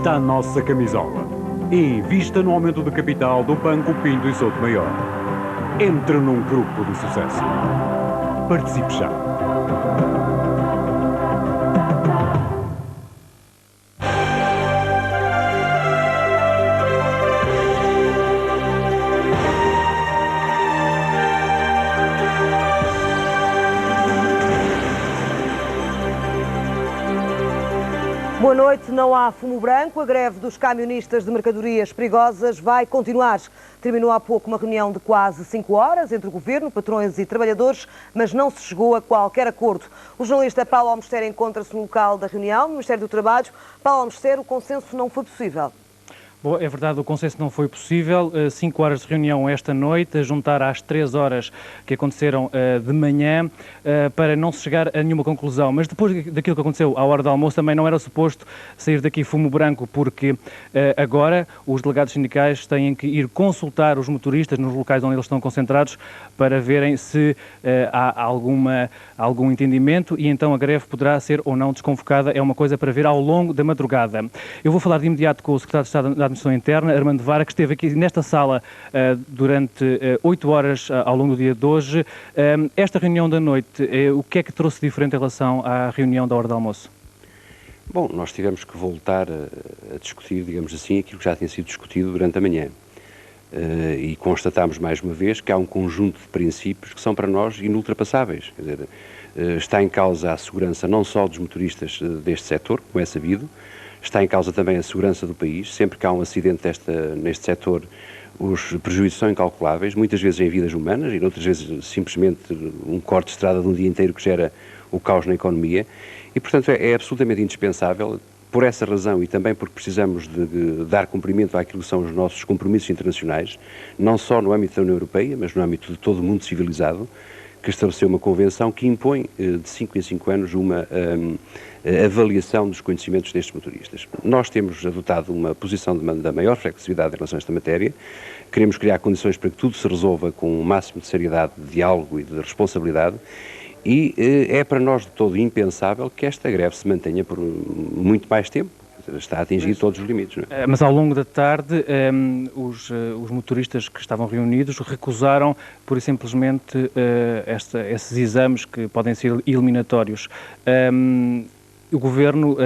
Vista a nossa camisola e invista no aumento de capital do Banco Pinto e Souto Maior. Entre num grupo de sucesso. Participe já. Boa noite. Não há fumo branco. A greve dos camionistas de mercadorias perigosas vai continuar. Terminou há pouco uma reunião de quase 5 horas entre o Governo, patrões e trabalhadores, mas não se chegou a qualquer acordo. O jornalista Paulo Almoster encontra-se no local da reunião, no Ministério do Trabalho. Paulo Almoster, o consenso não foi possível. Bom, é verdade, o consenso não foi possível. 5 horas de reunião esta noite, a juntar às 3 horas que aconteceram de manhã, para não se chegar a nenhuma conclusão. Mas depois daquilo que aconteceu à hora do almoço, também não era suposto sair daqui fumo branco, porque agora os delegados sindicais têm que ir consultar os motoristas nos locais onde eles estão concentrados para verem se há algum entendimento e então a greve poderá ser ou não desconvocada. É uma coisa para ver ao longo da madrugada. Eu vou falar de imediato com o Secretário de Estado da Administração Interna, Armando Vara, que esteve aqui nesta sala durante 8 horas ao longo do dia de hoje. Esta reunião da noite, o que é que trouxe diferente em relação à reunião da hora do almoço? Bom, nós tivemos que voltar a discutir, digamos assim, aquilo que já tinha sido discutido durante a manhã. E constatámos mais uma vez que há um conjunto de princípios que são para nós inultrapassáveis. Quer dizer, está em causa a segurança não só dos motoristas deste setor, como é sabido, está em causa também a segurança do país. Sempre que há um acidente neste setor, os prejuízos são incalculáveis, muitas vezes em vidas humanas e outras vezes simplesmente um corte de estrada de um dia inteiro que gera o caos na economia. E, portanto, é absolutamente indispensável, por essa razão e também porque precisamos de dar cumprimento àquilo que são os nossos compromissos internacionais, não só no âmbito da União Europeia, mas no âmbito de todo o mundo civilizado, que estabeleceu uma convenção que impõe de 5 em 5 anos uma avaliação dos conhecimentos destes motoristas. Nós temos adotado uma posição da maior flexibilidade em relação a esta matéria. Queremos criar condições para que tudo se resolva com o máximo de seriedade, de diálogo e de responsabilidade. E é para nós de todo impensável que esta greve se mantenha por muito mais tempo. Está a atingir todos os limites. Não é? Mas ao longo da tarde, os motoristas que estavam reunidos recusaram, pura e simplesmente, esses exames que podem ser eliminatórios. O Governo,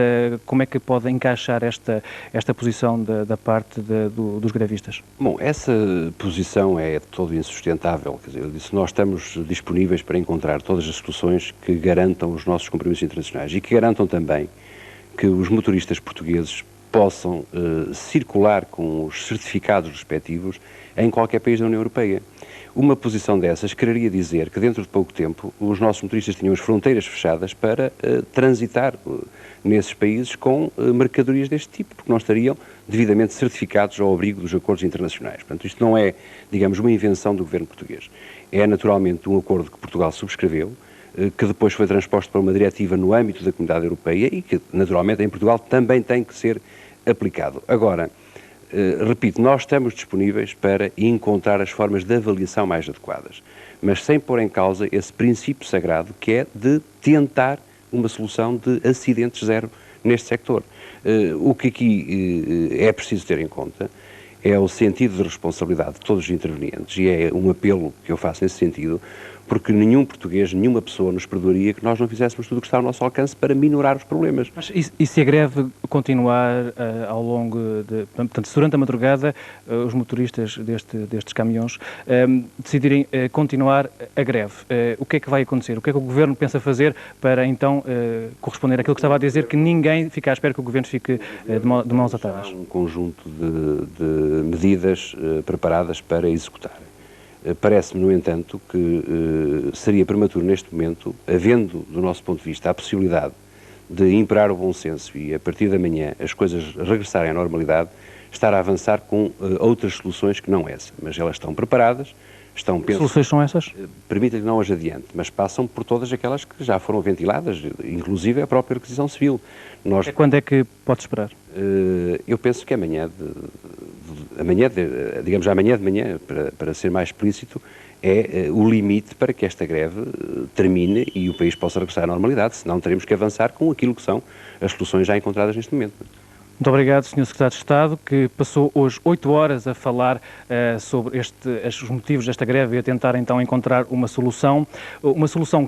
como é que pode encaixar esta posição da parte dos grevistas? Bom, essa posição é de todo insustentável. Quer dizer, eu disse, nós estamos disponíveis para encontrar todas as soluções que garantam os nossos compromissos internacionais e que garantam também que os motoristas portugueses possam circular com os certificados respectivos em qualquer país da União Europeia. Uma posição dessas quereria dizer que dentro de pouco tempo os nossos motoristas tinham as fronteiras fechadas para transitar nesses países com mercadorias deste tipo, porque não estariam devidamente certificados ao abrigo dos acordos internacionais. Portanto, isto não é, digamos, uma invenção do governo português. É naturalmente um acordo que Portugal subscreveu, que depois foi transposto para uma diretiva no âmbito da Comunidade Europeia e que, naturalmente, em Portugal também tem que ser aplicado. Agora, repito, nós estamos disponíveis para encontrar as formas de avaliação mais adequadas, mas sem pôr em causa esse princípio sagrado que é de tentar uma solução de acidentes zero neste sector. O que aqui é preciso ter em conta é o sentido de responsabilidade de todos os intervenientes e é um apelo que eu faço nesse sentido, porque nenhum português, nenhuma pessoa nos perdoaria que nós não fizéssemos tudo o que está ao nosso alcance para minorar os problemas. Mas e se a greve continuar ao longo portanto, se durante a madrugada os motoristas destes caminhões decidirem continuar a greve, o que é que vai acontecer? O que é que o Governo pensa fazer para então corresponder àquilo que estava a dizer, que ninguém fique à espera que o Governo fique de mãos atadas? Há um conjunto de medidas preparadas para executar. Parece-me, no entanto, que seria prematuro neste momento, havendo, do nosso ponto de vista, a possibilidade de imperar o bom senso e, a partir da manhã, as coisas regressarem à normalidade, estar a avançar com outras soluções que não essa. Mas elas estão preparadas, estão... Que soluções são essas? Permitem que não as adiante, mas passam por todas aquelas que já foram ventiladas, inclusive a própria requisição civil. Nós... Quando é que pode esperar? Eu penso que amanhã digamos amanhã de manhã, para ser mais explícito, é o limite para que esta greve termine e o país possa regressar à normalidade, senão teremos que avançar com aquilo que são as soluções já encontradas neste momento. Muito obrigado, Sr. Secretário de Estado, que passou hoje 8 horas a falar sobre os motivos desta greve e a tentar então encontrar uma solução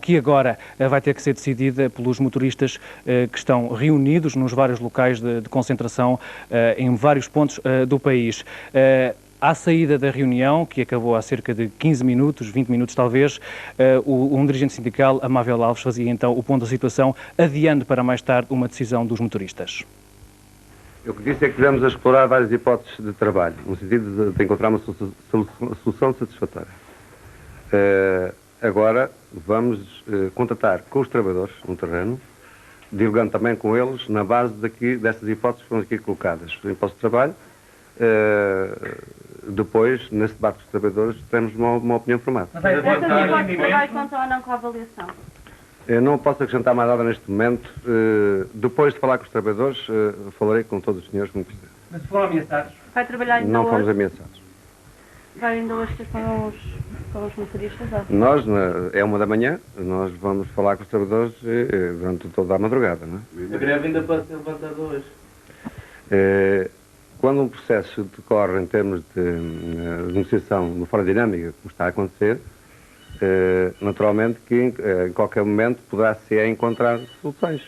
que agora vai ter que ser decidida pelos motoristas que estão reunidos nos vários locais de concentração em vários pontos do país. À saída da reunião, que acabou há cerca de 15 minutos, 20 minutos talvez, um dirigente sindical, Amável Alves, fazia então o ponto da situação, adiando para mais tarde uma decisão dos motoristas. O que disse é que devemos explorar várias hipóteses de trabalho, no sentido de encontrar uma solução satisfatória. Agora vamos contatar com os trabalhadores no terreno, dialogando também com eles na base dessas hipóteses que foram aqui colocadas. Por exemplo, de trabalho, depois, nesse debate dos trabalhadores, temos uma opinião formada. Essas hipóteses de trabalho contam ou não com a avaliação? Eu não posso acrescentar mais nada neste momento. Depois de falar com os trabalhadores, falarei com todos os senhores como precisa. Mas foram ameaçados? Vai trabalhar ainda Não hoje? fomos ameaçados. Vai ainda hoje ter com os motoristas? Nós, é 1 da manhã, nós vamos falar com os trabalhadores durante toda a madrugada. Não é? A greve ainda pode ser levantada hoje? Quando um processo decorre em termos de negociação de forma dinâmica, como está a acontecer, naturalmente que em qualquer momento poderá-se encontrar soluções.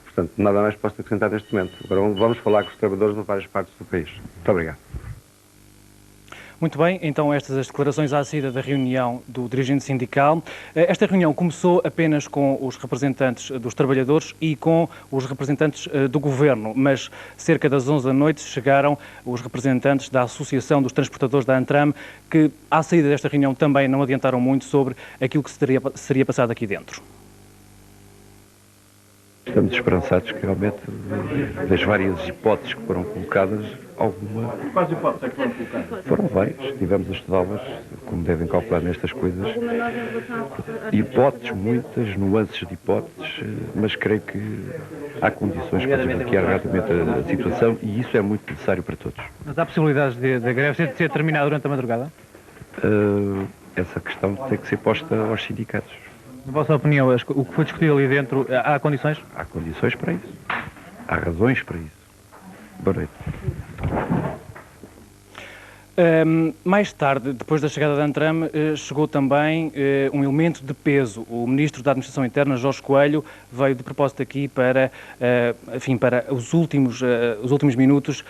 Portanto, nada mais posso acrescentar neste momento. Agora vamos falar com os trabalhadores de várias partes do país. Muito obrigado. Muito bem, então estas as declarações à saída da reunião do dirigente sindical. Esta reunião começou apenas com os representantes dos trabalhadores e com os representantes do governo, mas cerca das 11 da noite chegaram os representantes da Associação dos Transportadores da Antram, que à saída desta reunião também não adiantaram muito sobre aquilo que seria passado aqui dentro. Estamos esperançados que realmente, das várias hipóteses que foram colocadas, alguma... Quais hipóteses é que foram colocadas? Foram várias, estivemos a estudá-las, como devem calcular nestas coisas. Alguma nova em relação à... Hipóteses, muitas, nuances de hipóteses, mas creio que há condições para desbloquear rapidamente a situação e isso é muito necessário para todos. Mas há possibilidades da greve ser terminada durante a madrugada? Essa questão tem que ser posta aos sindicatos. Na vossa opinião, o que foi discutido ali dentro, há condições? Há condições para isso. Há razões para isso. Boa noite. Mais tarde, depois da chegada da Antram, chegou também um elemento de peso. O Ministro da Administração Interna, Jorge Coelho, veio de propósito aqui para, para os últimos minutos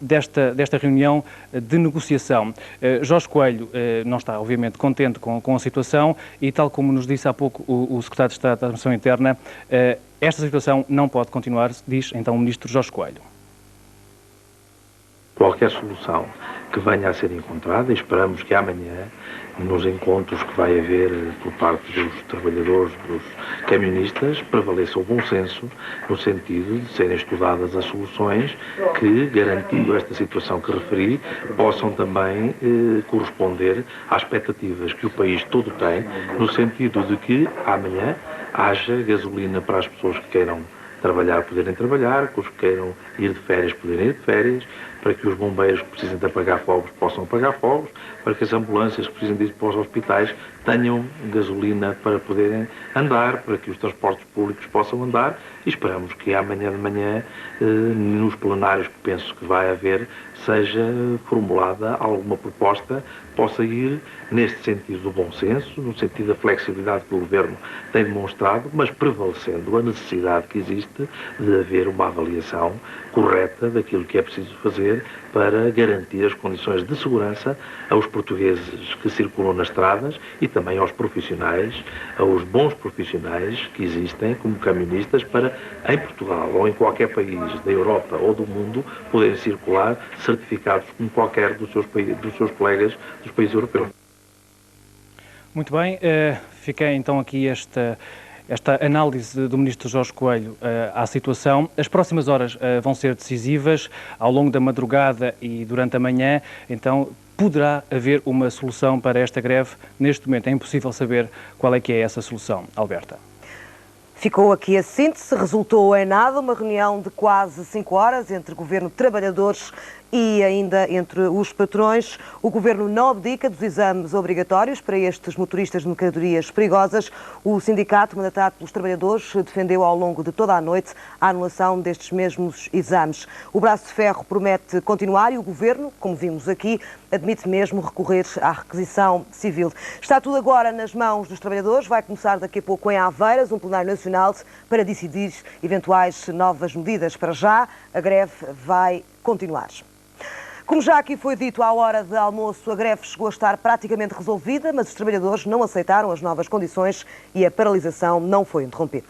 desta reunião de negociação. Jorge Coelho não está, obviamente, contente com a situação e, tal como nos disse há pouco o Secretário de Estado da Administração Interna, esta situação não pode continuar, diz então o Ministro Jorge Coelho. Qualquer solução que venha a ser encontrada, e esperamos que amanhã, nos encontros que vai haver por parte dos trabalhadores, dos camionistas, prevaleça o bom senso no sentido de serem estudadas as soluções que, garantindo esta situação que referi, possam também corresponder às expectativas que o país todo tem, no sentido de que amanhã haja gasolina para as pessoas que queiram trabalhar poderem trabalhar, que os que queiram ir de férias poderem ir de férias, para que os bombeiros que precisem de apagar fogos possam apagar fogos, para que as ambulâncias que precisam de ir para os hospitais tenham gasolina para poderem andar, para que os transportes públicos possam andar e esperamos que amanhã de manhã, nos plenários que penso que vai haver, seja formulada alguma proposta que possa ir neste sentido do bom senso, no sentido da flexibilidade que o Governo tem demonstrado, mas prevalecendo a necessidade que existe de haver uma avaliação correta daquilo que é preciso fazer para garantir as condições de segurança aos portugueses que circulam nas estradas e também aos profissionais, aos bons profissionais que existem como camionistas para, em Portugal ou em qualquer país da Europa ou do mundo, poderem circular certificados como qualquer dos seus colegas dos países europeus. Muito bem, fiquei então aqui esta análise do Ministro Jorge Coelho à situação. As próximas horas vão ser decisivas, ao longo da madrugada e durante a manhã, então poderá haver uma solução para esta greve. Neste momento é impossível saber qual é que é essa solução. Alberta. Ficou aqui a síntese, resultou em nada uma reunião de quase 5 horas entre Governo, trabalhadores E ainda entre os patrões, o Governo não abdica dos exames obrigatórios para estes motoristas de mercadorias perigosas. O sindicato, mandatado pelos trabalhadores, defendeu ao longo de toda a noite a anulação destes mesmos exames. O braço de ferro promete continuar e o Governo, como vimos aqui, admite mesmo recorrer à requisição civil. Está tudo agora nas mãos dos trabalhadores. Vai começar daqui a pouco em Aveiras um plenário nacional para decidir eventuais novas medidas. Para já, a greve vai continuar. Como já aqui foi dito, à hora de almoço, a greve chegou a estar praticamente resolvida, mas os trabalhadores não aceitaram as novas condições e a paralisação não foi interrompida.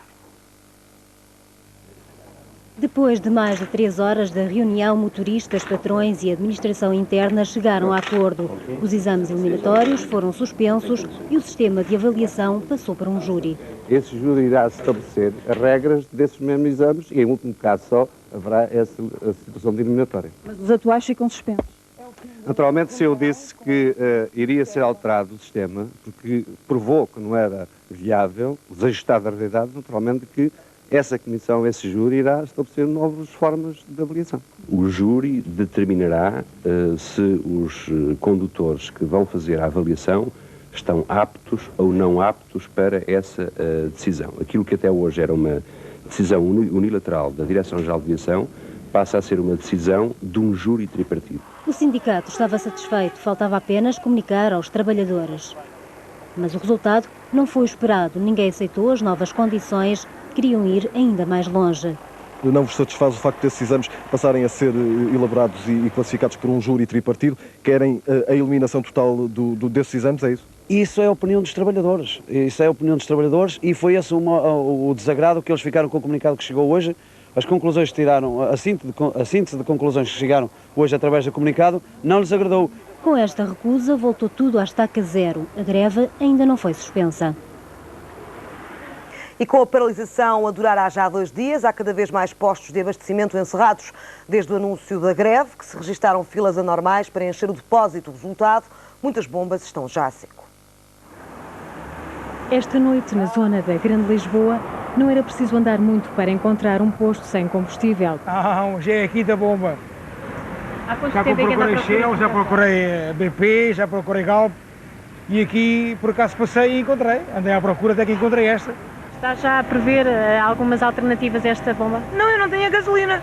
Depois de mais de 3 horas da reunião, motoristas, patrões e administração interna chegaram a acordo. Os exames eliminatórios foram suspensos e o sistema de avaliação passou para um júri. Esse júri irá estabelecer as regras desses mesmos exames e, em último caso só, haverá essa situação de eliminatória. Mas os atuais ficam suspensos. Naturalmente, se eu disse que iria ser alterado o sistema, porque provou que não era viável, desajustado da realidade, naturalmente que essa comissão, esse júri, irá estabelecer novas formas de avaliação. O júri determinará se os condutores que vão fazer a avaliação estão aptos ou não aptos para essa decisão. Aquilo que até hoje era uma decisão unilateral da Direção-Geral de Aviação passa a ser uma decisão de um júri tripartido. O sindicato estava satisfeito, faltava apenas comunicar aos trabalhadores. Mas o resultado não foi esperado, ninguém aceitou as novas condições, queriam ir ainda mais longe. Não vos satisfaz o facto desses exames passarem a ser elaborados e classificados por um júri tripartido? Querem a eliminação total desses exames, é isso? Isso é a opinião dos trabalhadores. Isso é a opinião dos trabalhadores e foi esse o desagrado que eles ficaram com o comunicado que chegou hoje. As conclusões que tiraram, a síntese de conclusões que chegaram hoje através do comunicado, não lhes agradou. Com esta recusa, voltou tudo à estaca zero. A greve ainda não foi suspensa. E com a paralisação a durar há já 2 dias, há cada vez mais postos de abastecimento encerrados. Desde o anúncio da greve, que se registaram filas anormais para encher o depósito. Resultado, muitas bombas estão já a seco. Esta noite, na zona da Grande Lisboa, não era preciso andar muito para encontrar um posto sem combustível. Já é aqui da bomba. Há quanto Já tempo é que anda à procurei Shell, já procurei BP, já procurei Galp e aqui por acaso passei e encontrei. Andei à procura até que encontrei esta. Está já a prever algumas alternativas a esta bomba? Não, eu não tenho a gasolina.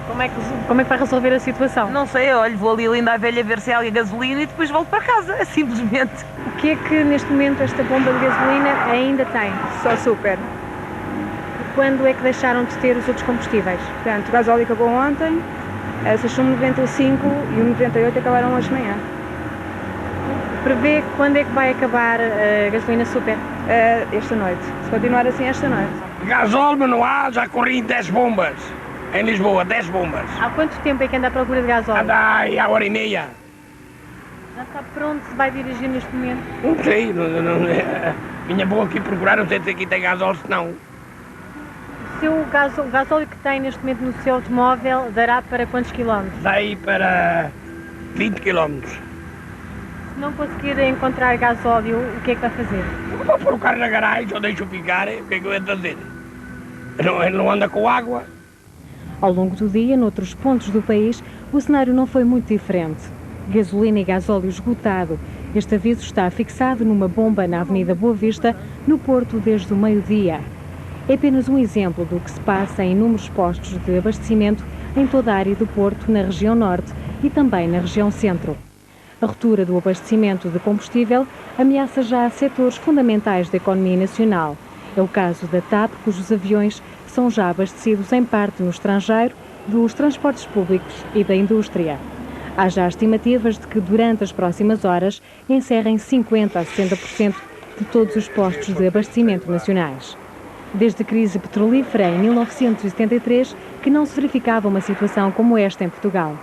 Como é que vai resolver a situação? Não sei, olho, vou ali ainda à velha ver se há gasolina e depois volto para casa, simplesmente. O que é que neste momento esta bomba de gasolina ainda tem? Só super. Quando é que deixaram de ter os outros combustíveis? Portanto, o gasóleo acabou ontem, essas são 95 e o 98 acabaram hoje de manhã. Prevê quando é que vai acabar a gasolina super? Esta noite. Se continuar assim, esta noite. Gasóleo não há, já corri 10 bombas. Em Lisboa, 10 bombas. Há quanto tempo é que anda à procura de gasóleo? Anda aí há hora e meia. Já sabe para onde se vai dirigir neste momento? Não sei, minha boa aqui procurar, não sei se aqui tem gasóleo, se não. O gasóleo que tem neste momento no seu automóvel dará para quantos quilómetros? Daí para 20 quilómetros. Se não conseguir encontrar gasóleo, o que é que vai fazer? Vou pôr o carro na garagem, só deixo ficar, o que é que eu ia fazer? Ele não anda com água. Ao longo do dia, noutros pontos do país, o cenário não foi muito diferente. Gasolina e gasóleo esgotado. Este aviso está fixado numa bomba na Avenida Boa Vista, no Porto, desde o meio-dia. É apenas um exemplo do que se passa em inúmeros postos de abastecimento em toda a área do Porto, na região norte e também na região centro. A ruptura do abastecimento de combustível ameaça já setores fundamentais da economia nacional. É o caso da TAP, cujos aviões são já abastecidos em parte no estrangeiro, dos transportes públicos e da indústria. Há já estimativas de que durante as próximas horas encerrem 50% a 60% de todos os postos de abastecimento nacionais. Desde a crise petrolífera em 1973 que não se verificava uma situação como esta em Portugal.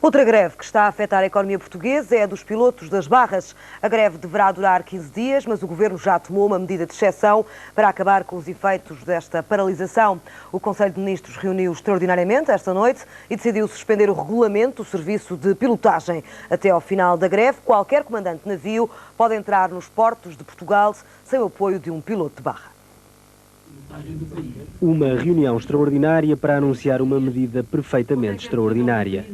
Outra greve que está a afetar a economia portuguesa é a dos pilotos das barras. A greve deverá durar 15 dias, mas o Governo já tomou uma medida de exceção para acabar com os efeitos desta paralisação. O Conselho de Ministros reuniu extraordinariamente esta noite e decidiu suspender o regulamento do serviço de pilotagem. Até ao final da greve, qualquer comandante de navio pode entrar nos portos de Portugal sem o apoio de um piloto de barra. Uma reunião extraordinária para anunciar uma medida perfeitamente extraordinária.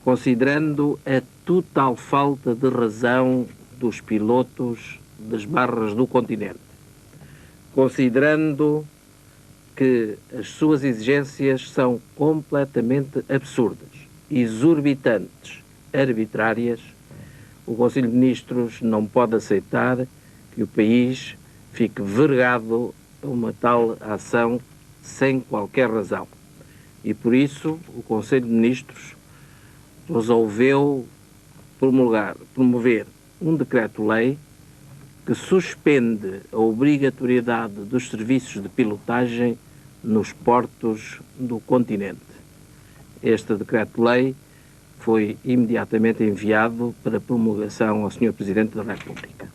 Considerando a total falta de razão dos pilotos das barras do continente, considerando que as suas exigências são completamente absurdas, exorbitantes, arbitrárias, o Conselho de Ministros não pode aceitar que o país fique vergado a uma tal ação sem qualquer razão. E por isso o Conselho de Ministros resolveu promover um decreto-lei que suspende a obrigatoriedade dos serviços de pilotagem nos portos do continente. Este decreto-lei foi imediatamente enviado para promulgação ao Sr. Presidente da República.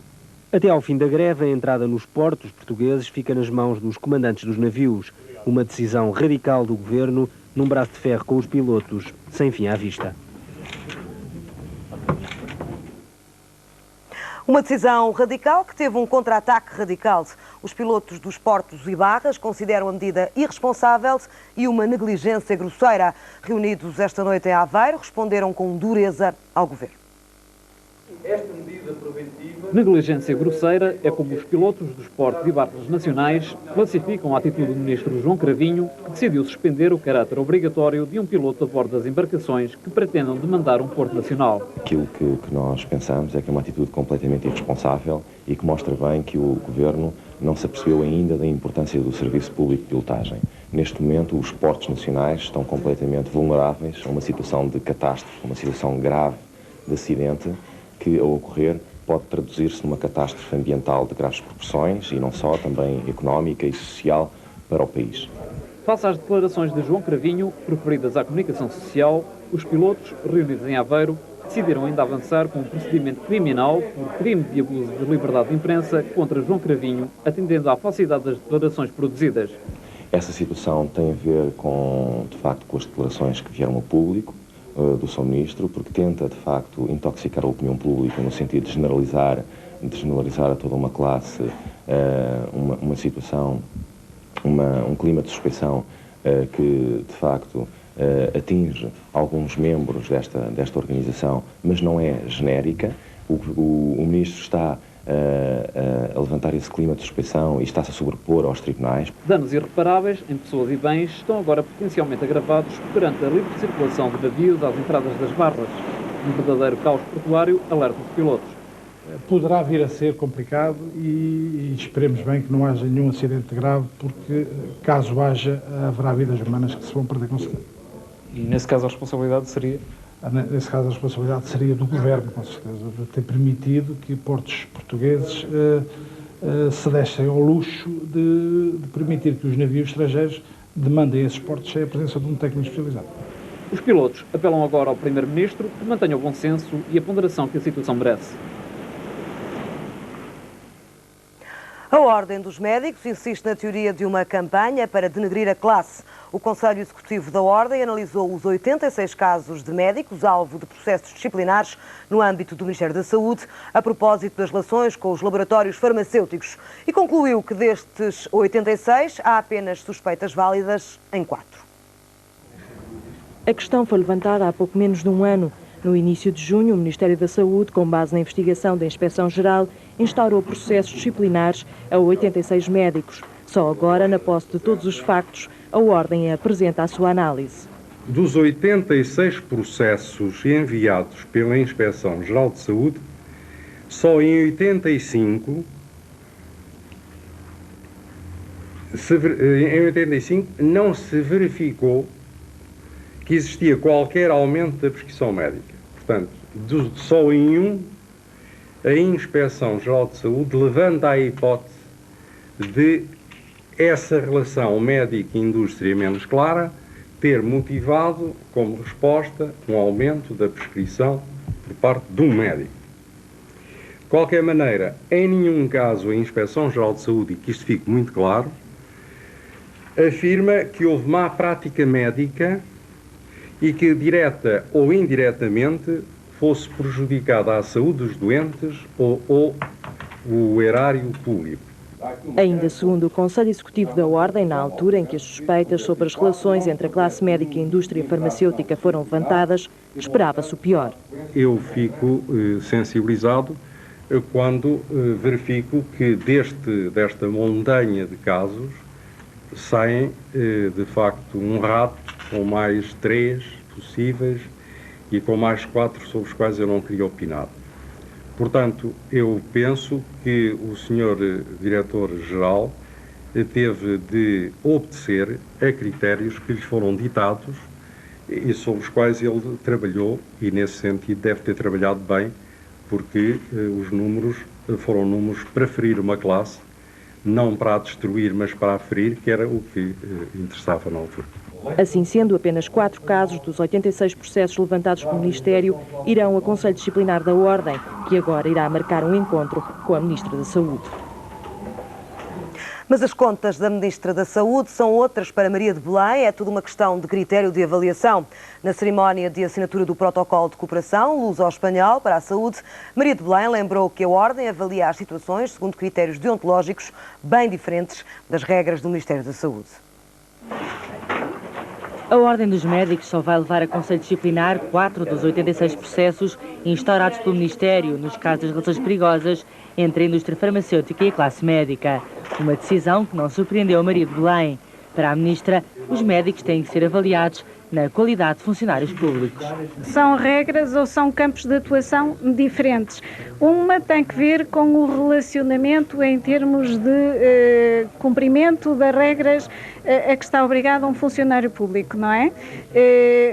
Até ao fim da greve, a entrada nos portos portugueses fica nas mãos dos comandantes dos navios. Uma decisão radical do governo, num braço de ferro com os pilotos, sem fim à vista. Uma decisão radical que teve um contra-ataque radical. Os pilotos dos portos e barras consideram a medida irresponsável e uma negligência grosseira. Reunidos esta noite em Aveiro, responderam com dureza ao governo. Esta medida preventiva... Negligência grosseira é como os pilotos dos portos e barcos nacionais classificam a atitude do ministro João Cravinho, que decidiu suspender o caráter obrigatório de um piloto a bordo das embarcações que pretendam demandar um porto nacional. Aquilo que nós pensamos é que é uma atitude completamente irresponsável e que mostra bem que o Governo não se apercebeu ainda da importância do serviço público de pilotagem. Neste momento, os portos nacionais estão completamente vulneráveis a uma situação de catástrofe, uma situação grave de acidente, que, ao ocorrer, pode traduzir-se numa catástrofe ambiental de graves proporções e não só, também económica e social para o país. Face às declarações de João Cravinho, referidas à comunicação social, os pilotos, reunidos em Aveiro, decidiram ainda avançar com um procedimento criminal por crime de abuso de liberdade de imprensa contra João Cravinho, atendendo à falsidade das declarações produzidas. Essa situação tem a ver com, de facto, com as declarações que vieram ao público, do Sr. Ministro, porque tenta, de facto, intoxicar a opinião pública no sentido de generalizar a toda uma classe uma situação, um clima de suspeição que, de facto, atinge alguns membros desta organização, mas não é genérica. O Ministro está a levantar esse clima de suspeição e está-se a sobrepor aos tribunais. Danos irreparáveis em pessoas e bens estão agora potencialmente agravados perante a livre circulação de navios às entradas das barras. Um verdadeiro caos portuário, alerta os pilotos. Poderá vir a ser complicado e esperemos bem que não haja nenhum acidente grave, porque caso haja, haverá vidas humanas que se vão perder com certeza. E nesse caso a responsabilidade seria? Nesse caso, a responsabilidade seria do Governo, com certeza, de ter permitido que portos portugueses se dessem ao luxo de permitir que os navios estrangeiros demandem esses portos sem a presença de um técnico especializado. Os pilotos apelam agora ao Primeiro-Ministro que mantenha o bom senso e a ponderação que a situação merece. A Ordem dos Médicos insiste na teoria de uma campanha para denegrir a classe. O Conselho Executivo da Ordem analisou os 86 casos de médicos alvo de processos disciplinares no âmbito do Ministério da Saúde, a propósito das relações com os laboratórios farmacêuticos, e concluiu que destes 86 há apenas suspeitas válidas em 4. A questão foi levantada há pouco menos de um ano. No início de junho, o Ministério da Saúde, com base na investigação da Inspeção-Geral, instaurou processos disciplinares a 86 médicos. Só agora, na posse de todos os factos, a Ordem apresenta a sua análise. Dos 86 processos enviados pela Inspeção-Geral de Saúde, só em 85 não se verificou que existia qualquer aumento da prescrição médica. Portanto, só em um, a Inspeção-Geral de Saúde levanta a hipótese de essa relação médico-indústria menos clara ter motivado, como resposta, um aumento da prescrição por parte de um médico. De qualquer maneira, em nenhum caso a Inspeção-Geral de Saúde, e que isto fique muito claro, afirma que houve má prática médica e que, direta ou indiretamente, fosse prejudicada a saúde dos doentes ou o erário público. Ainda segundo o Conselho Executivo da Ordem, na altura em que as suspeitas sobre as relações entre a classe médica e a indústria farmacêutica foram levantadas, esperava-se o pior. Eu fico sensibilizado quando verifico que desta montanha de casos saem, de facto, um rato com mais 3 possíveis e com mais 4 sobre os quais eu não queria opinar. Portanto, eu penso que o Sr. Diretor-Geral teve de obedecer a critérios que lhe foram ditados e sobre os quais ele trabalhou, e nesse sentido deve ter trabalhado bem, porque os números foram números para ferir uma classe, não para a destruir, mas para a ferir, que era o que interessava na altura. Assim sendo, apenas 4 casos dos 86 processos levantados pelo Ministério irão ao Conselho Disciplinar da Ordem, que agora irá marcar um encontro com a Ministra da Saúde. Mas as contas da Ministra da Saúde são outras para Maria de Belém. É tudo uma questão de critério de avaliação. Na cerimónia de assinatura do protocolo de cooperação luso-espanhol para a saúde, Maria de Belém lembrou que a Ordem avalia as situações segundo critérios deontológicos bem diferentes das regras do Ministério da Saúde. A Ordem dos Médicos só vai levar a Conselho Disciplinar 4 dos 86 processos instaurados pelo Ministério nos casos das relações perigosas entre a indústria farmacêutica e a classe médica. Uma decisão que não surpreendeu a Maria de Belém. Para a Ministra, os médicos têm que ser avaliados na qualidade de funcionários públicos. São regras ou são campos de atuação diferentes. Uma tem que ver com o relacionamento em termos de cumprimento das regras a que está obrigado um funcionário público, não é?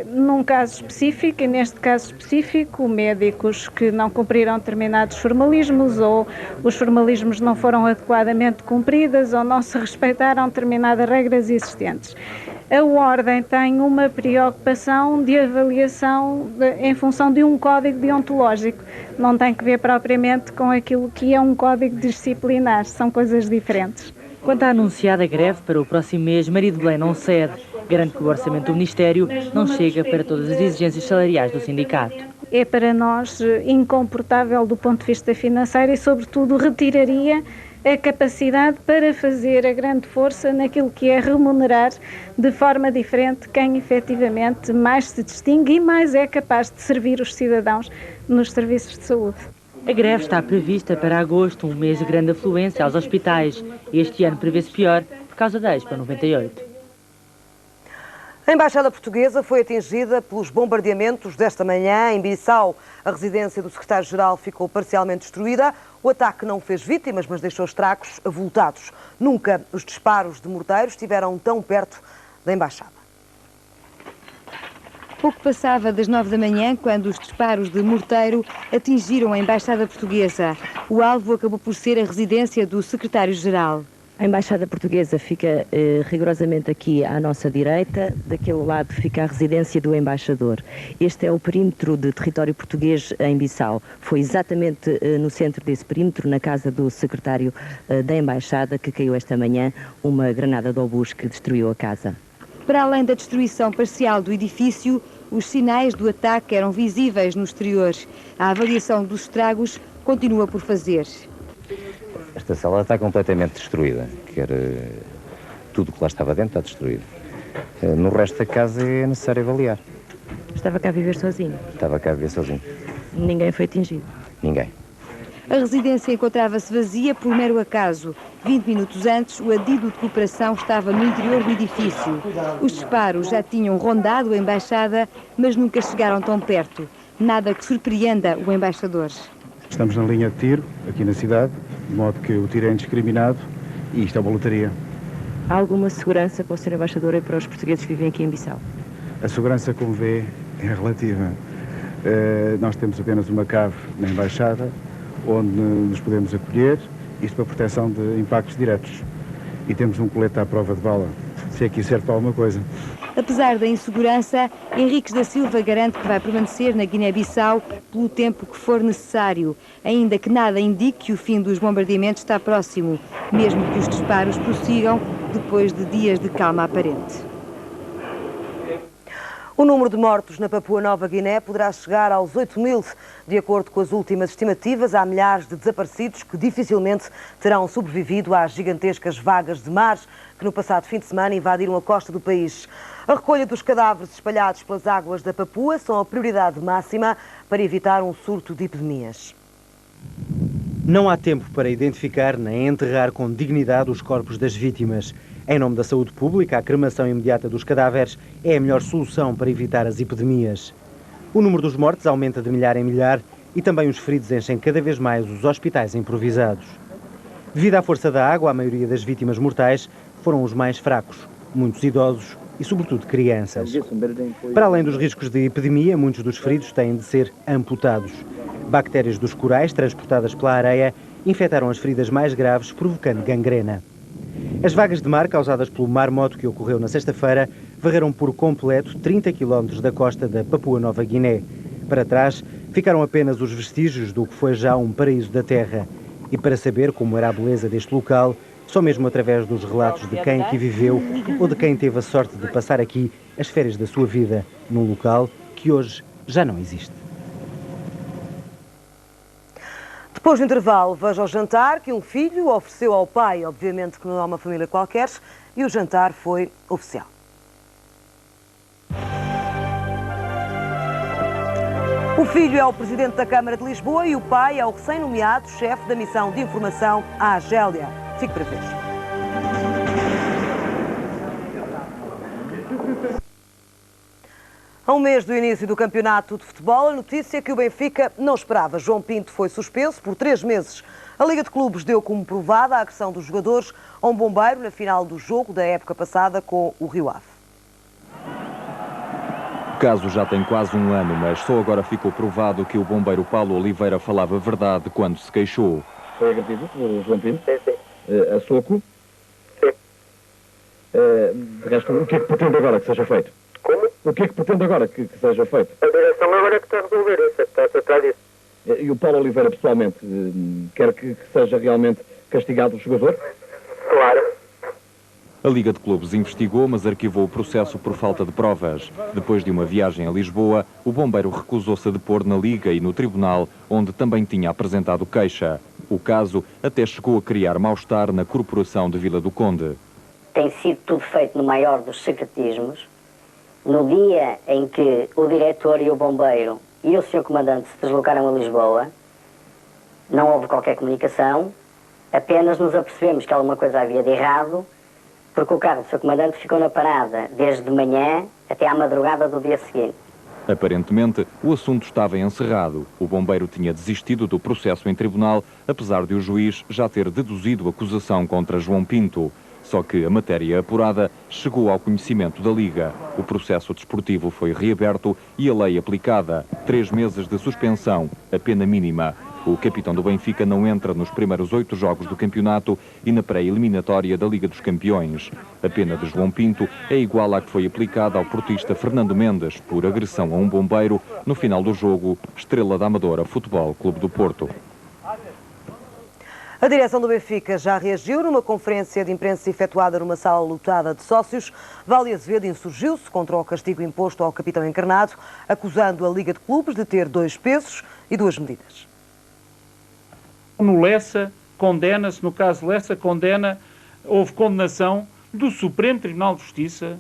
Num caso específico, e neste caso específico, médicos que não cumpriram determinados formalismos ou os formalismos não foram adequadamente cumpridos ou não se respeitaram determinadas regras existentes. A Ordem tem uma preocupação de avaliação em função de um código deontológico. Não tem que ver propriamente com aquilo que é um código disciplinar. São coisas diferentes. Quanto à anunciada greve para o próximo mês, Maria de Belém não cede. Garante que o orçamento do Ministério não chega para todas as exigências salariais do sindicato. É para nós incomportável do ponto de vista financeiro e, sobretudo, retiraria a capacidade para fazer a grande força naquilo que é remunerar de forma diferente quem efetivamente mais se distingue e mais é capaz de servir os cidadãos nos serviços de saúde. A greve está prevista para agosto, um mês de grande afluência aos hospitais. Este ano prevê-se pior por causa da Expo 98. A Embaixada Portuguesa foi atingida pelos bombardeamentos desta manhã em Bissau. A residência do secretário-geral ficou parcialmente destruída. O ataque não fez vítimas, mas deixou estragos avultados. Nunca os disparos de morteiros estiveram tão perto da Embaixada. Pouco passava das 9 da manhã quando os disparos de morteiro atingiram a Embaixada Portuguesa. O alvo acabou por ser a residência do secretário-geral. A Embaixada Portuguesa fica rigorosamente aqui à nossa direita, daquele lado fica a residência do embaixador. Este é o perímetro de território português em Bissau. Foi exatamente no centro desse perímetro, na casa do secretário da Embaixada, que caiu esta manhã uma granada de obus que destruiu a casa. Para além da destruição parcial do edifício, os sinais do ataque eram visíveis no exterior. A avaliação dos estragos continua por fazer. Esta sala está completamente destruída, tudo que lá estava dentro está destruído. No resto da casa é necessário avaliar. Estava cá a viver sozinho? Estava cá a viver sozinho. Ninguém foi atingido? Ninguém. A residência encontrava-se vazia por mero acaso. 20 minutos antes, o adido de cooperação estava no interior do edifício. Os disparos já tinham rondado a embaixada, mas nunca chegaram tão perto. Nada que surpreenda o embaixador. Estamos na linha de tiro, aqui na cidade, de modo que o tiro é indiscriminado e isto é uma lotaria. Há alguma segurança para o Sr. Embaixador e para os portugueses que vivem aqui em Bissau? A segurança, como vê, é relativa. Nós temos apenas uma cave na Embaixada, onde nos podemos acolher, isto para proteção de impactos diretos. E temos um colete à prova de bala, se aqui serve para alguma coisa. Apesar da insegurança, Henriques da Silva garante que vai permanecer na Guiné-Bissau pelo tempo que for necessário, ainda que nada indique que o fim dos bombardeamentos está próximo, mesmo que os disparos prossigam depois de dias de calma aparente. O número de mortos na Papua Nova Guiné poderá chegar aos 8.000. De acordo com as últimas estimativas, há milhares de desaparecidos que dificilmente terão sobrevivido às gigantescas vagas de mar que no passado fim de semana invadiram a costa do país. A recolha dos cadáveres espalhados pelas águas da Papua são a prioridade máxima para evitar um surto de epidemias. Não há tempo para identificar nem enterrar com dignidade os corpos das vítimas. Em nome da saúde pública, a cremação imediata dos cadáveres é a melhor solução para evitar as epidemias. O número dos mortos aumenta de milhar em milhar e também os feridos enchem cada vez mais os hospitais improvisados. Devido à força da água, a maioria das vítimas mortais foram os mais fracos, muitos idosos e, sobretudo, crianças. Para além dos riscos de epidemia, muitos dos feridos têm de ser amputados. Bactérias dos corais, transportadas pela areia, infectaram as feridas mais graves, provocando gangrena. As vagas de mar causadas pelo maremoto que ocorreu na sexta-feira varreram por completo 30 km da costa da Papua Nova Guiné. Para trás ficaram apenas os vestígios do que foi já um paraíso da terra. E para saber como era a beleza deste local, só mesmo através dos relatos de quem aqui viveu ou de quem teve a sorte de passar aqui as férias da sua vida, num local que hoje já não existe. Depois do intervalo, veja o jantar que um filho ofereceu ao pai. Obviamente que não é uma família qualquer, e o jantar foi oficial. O filho é o presidente da Câmara de Lisboa e o pai é o recém-nomeado chefe da missão de informação à Argélia. Fique para ver. A um mês do início do campeonato de futebol, a notícia que o Benfica não esperava. João Pinto foi suspenso por 3 meses. A Liga de Clubes deu como provada a agressão dos jogadores a um bombeiro na final do jogo da época passada com o Rio Ave. O caso já tem quase um ano, mas só agora ficou provado que o bombeiro Paulo Oliveira falava a verdade quando se queixou. Foi agredido por João Pinto? Sim, sim. A soco? Sim. De resto, o que é que pretende agora que seja feito? Como? O que é que pretende agora que seja feito? A direção agora é que está a resolver isso, está-se atrás disso. E o Paulo Oliveira, pessoalmente, quer que seja realmente castigado o jogador? Claro. A Liga de Clubes investigou, mas arquivou o processo por falta de provas. Depois de uma viagem a Lisboa, o bombeiro recusou-se a depor na Liga e no Tribunal, onde também tinha apresentado queixa. O caso até chegou a criar mal-estar na Corporação de Vila do Conde. Tem sido tudo feito no maior dos secretismos. No dia em que o diretor e o bombeiro e o Sr. Comandante se deslocaram a Lisboa, não houve qualquer comunicação, apenas nos apercebemos que alguma coisa havia de errado, porque o carro do Sr. Comandante ficou na parada desde de manhã até à madrugada do dia seguinte. Aparentemente, o assunto estava encerrado. O bombeiro tinha desistido do processo em tribunal, apesar de o juiz já ter deduzido acusação contra João Pinto. Só que a matéria apurada chegou ao conhecimento da Liga. O processo desportivo foi reaberto e a lei aplicada. 3 meses de suspensão, a pena mínima. O capitão do Benfica não entra nos primeiros 8 jogos do campeonato e na pré-eliminatória da Liga dos Campeões. A pena de João Pinto é igual à que foi aplicada ao portista Fernando Mendes por agressão a um bombeiro no final do jogo Estrela da Amadora Futebol Clube do Porto. A direção do Benfica já reagiu numa conferência de imprensa efetuada numa sala lotada de sócios. Vale Azevedo insurgiu-se contra o castigo imposto ao capitão encarnado, acusando a Liga de Clubes de ter 2 pesos e 2 medidas. No Lessa, condena-se, no caso Lessa, houve condenação do Supremo Tribunal de Justiça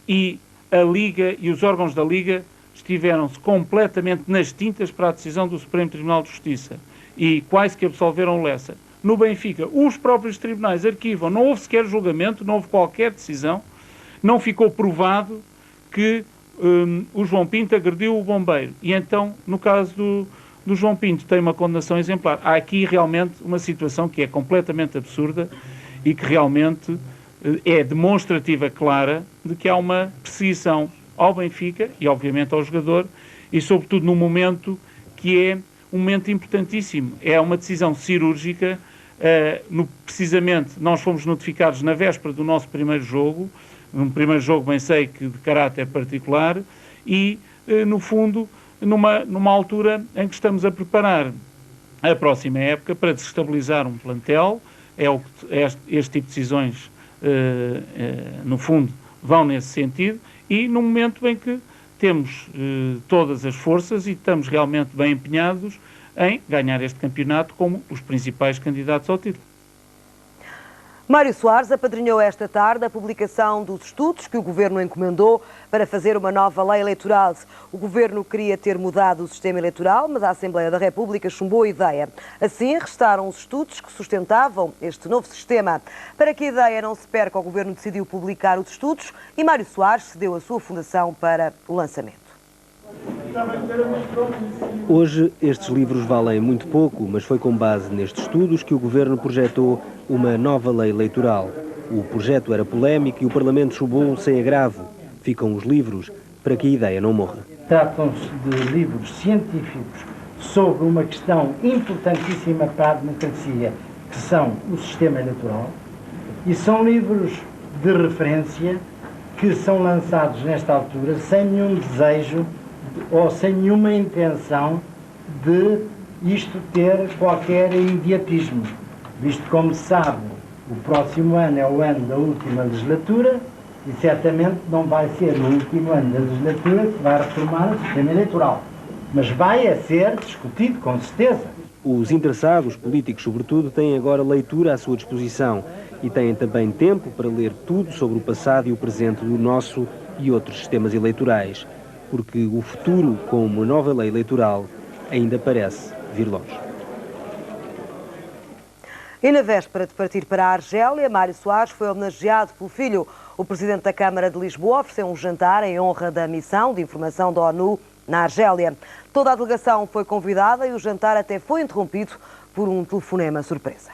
e a Liga e os órgãos da Liga estiveram-se completamente nas tintas para a decisão do Supremo Tribunal de Justiça e quase que absolveram o Lessa. No Benfica, os próprios tribunais arquivam, não houve sequer julgamento, não houve qualquer decisão, não ficou provado que o João Pinto agrediu o bombeiro. E então, no caso do João Pinto, tem uma condenação exemplar. Há aqui realmente uma situação que é completamente absurda e que realmente é demonstrativa clara de que há uma perseguição ao Benfica e, obviamente, ao jogador e, sobretudo, num momento que é um momento importantíssimo. É uma decisão cirúrgica. Precisamente, nós fomos notificados na véspera do nosso primeiro jogo, um primeiro jogo, bem sei que de caráter particular, e, no fundo, numa altura em que estamos a preparar a próxima época para desestabilizar um plantel. Este tipo de decisões, no fundo, vão nesse sentido, e no momento em que temos todas as forças e estamos realmente bem empenhados em ganhar este campeonato como os principais candidatos ao título. Mário Soares apadrinhou esta tarde a publicação dos estudos que o Governo encomendou para fazer uma nova lei eleitoral. O Governo queria ter mudado o sistema eleitoral, mas a Assembleia da República chumbou a ideia. Assim, restaram os estudos que sustentavam este novo sistema. Para que a ideia não se perca, o Governo decidiu publicar os estudos e Mário Soares cedeu a sua fundação para o lançamento. Hoje, estes livros valem muito pouco, mas foi com base nestes estudos que o Governo projetou uma nova lei eleitoral. O projeto era polémico e o Parlamento chumbou sem agravo. Ficam os livros para que a ideia não morra. Tratam-se de livros científicos sobre uma questão importantíssima para a democracia, que são o sistema eleitoral, e são livros de referência que são lançados nesta altura sem nenhum desejo ou sem nenhuma intenção de isto ter qualquer imediatismo, visto como se sabe, o próximo ano é o ano da última legislatura e certamente não vai ser no último ano da legislatura que vai reformar o sistema eleitoral, mas vai a ser discutido com certeza. Os interessados, políticos sobretudo, têm agora leitura à sua disposição e têm também tempo para ler tudo sobre o passado e o presente do nosso e outros sistemas eleitorais, porque o futuro com uma nova lei eleitoral ainda parece vir longe. E na véspera de partir para a Argélia, Mário Soares foi homenageado pelo filho. O Presidente da Câmara de Lisboa ofereceu um jantar em honra da missão de informação da ONU na Argélia. Toda a delegação foi convidada e o jantar até foi interrompido por um telefonema surpresa.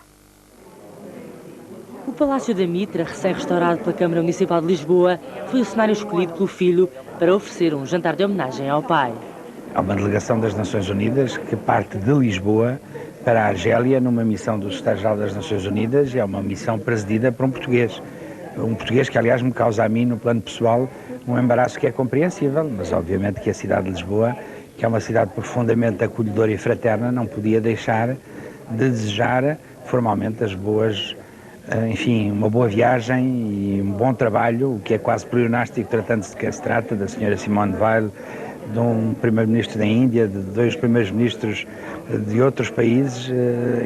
O Palácio da Mitra, recém-restaurado pela Câmara Municipal de Lisboa, foi o cenário escolhido pelo filho para oferecer um jantar de homenagem ao pai. Há uma delegação das Nações Unidas que parte de Lisboa para a Argélia numa missão do Secretário-Geral das Nações Unidas e é uma missão presidida por um português. Um português que, aliás, me causa a mim, no plano pessoal, um embaraço que é compreensível, mas obviamente que a cidade de Lisboa, que é uma cidade profundamente acolhedora e fraterna, não podia deixar de desejar formalmente as boas, enfim, uma boa viagem e um bom trabalho, o que é quase pleonástico tratando-se de que se trata da senhora Simone Weil, de um primeiro-ministro da Índia, de dois primeiros-ministros de outros países,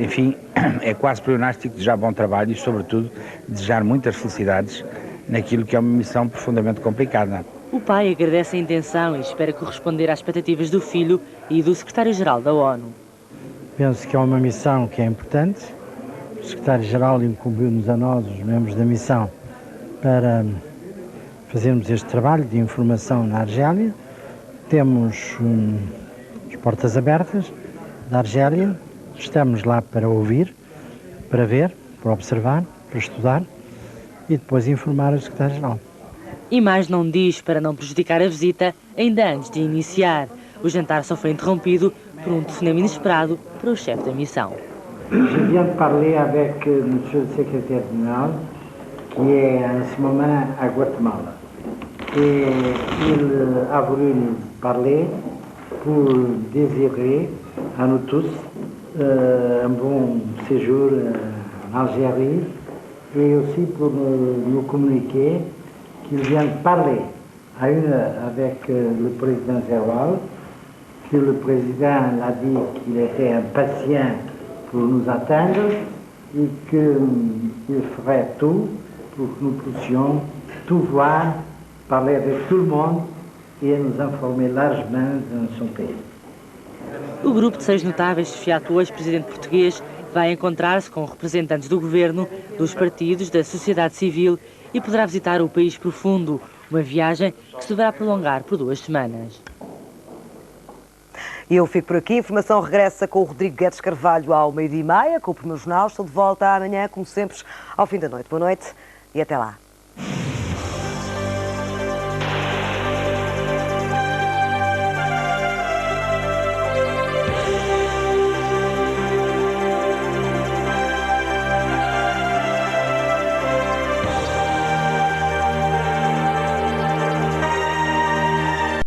enfim, é quase pleonástico desejar bom trabalho e, sobretudo, desejar muitas felicidades naquilo que é uma missão profundamente complicada. O pai agradece a intenção e espera corresponder às expectativas do filho e do secretário-geral da ONU. Penso que é uma missão que é importante. O secretário-geral incumbiu-nos a nós, os membros da missão, para fazermos este trabalho de informação na Argélia. Temos as portas abertas da Argélia, estamos lá para ouvir, para ver, para observar, para estudar e depois informar o secretário-geral. E mais não diz para não prejudicar a visita ainda antes de iniciar. O jantar só foi interrompido por um telefonema inesperado para o chefe da missão. Je viens de parler avec monsieur le secrétaire général qui est en ce moment à Guatemala. Et il a voulu nous parler pour désirer à nous tous un bon séjour en Algérie et aussi pour nous communiquer qu'il vient de parler à une heure avec le président Zerwal, que le président a dit qu'il était impatient pour nous attendre et qu'il ferait tout pour que nous puissions tout voir, parler avec tout le monde e nos informer largement de son pays. O grupo de 6 notáveis chefiado hoje, presidente português, vai encontrar-se com representantes do governo, dos partidos, da sociedade civil e poderá visitar o país profundo, uma viagem que se deverá prolongar por 2 semanas. E eu fico por aqui. A informação regressa com o Rodrigo Guedes Carvalho ao 12h30, com o Primeiro Jornal. Estou de volta amanhã, como sempre, ao fim da noite. Boa noite e até lá.